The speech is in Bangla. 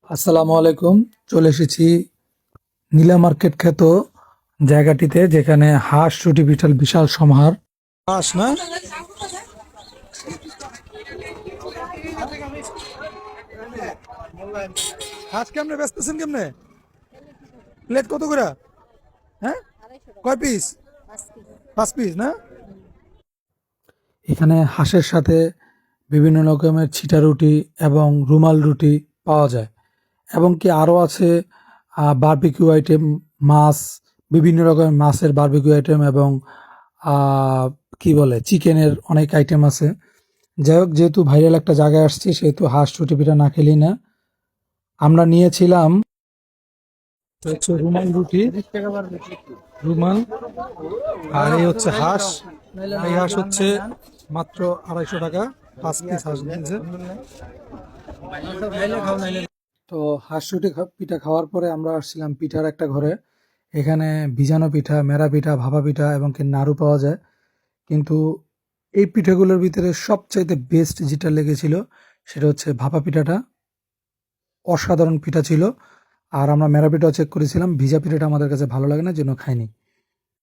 আসসালামু আলাইকুম। চলে এসেছি নীলা মার্কেট খ্যাত জায়গাটিতে, যেখানে হাঁস রুটি পিঠার বিশাল সমাহার। হাঁস না, হাঁস কেমনে বেচতেছেন, কেমনে প্লেট কত করে? হ্যাঁ, কয় পিস? 5 পিস না? এখানে হাঁসের সাথে বিভিন্ন রকমের ছিটা রুটি এবং রুমাল রুটি পাওয়া যায়, এবং কি আরও আছে বারবিকিউ আইটেম, মাছ, বিভিন্ন রকমের মাছের বারবিকিউ আইটেম, এবং কি বলে চিকেনের অনেক আইটেম আছে। যাই হোক, যেহেতু ভাইরাল একটা জায়গায় আসছি, সেহেতু হাঁস রুটি পিঠা না খেলেই না। আমরা নিয়েছিলাম হচ্ছে রুমাল রুটি, রুমাল, আর এই হচ্ছে হাঁস। এই হাঁস হচ্ছে মাত্র 250 টাকা, 5 পিস হাঁস দিয়েছে। তো হাঁস রুটি পিঠা খাওয়ার পরে আমরা আসছিলাম পিঠার একটা ঘরে। এখানে ভিজানো পিঠা, মেরা পিঠা, ভাপা পিঠা এবং কি নাড়ু পাওয়া যায়। কিন্তু এই পিঠাগুলোর ভিতরে সবচাইতে বেস্ট যেটা লেগেছিল সেটা হচ্ছে ভাপা পিঠাটা। অসাধারণ পিঠা ছিল। আর আমরা মেরা পিঠাও চেক করেছিলাম, ভিজা পিঠাটা আমাদের কাছে ভালো লাগে না, জন্য খাইনি।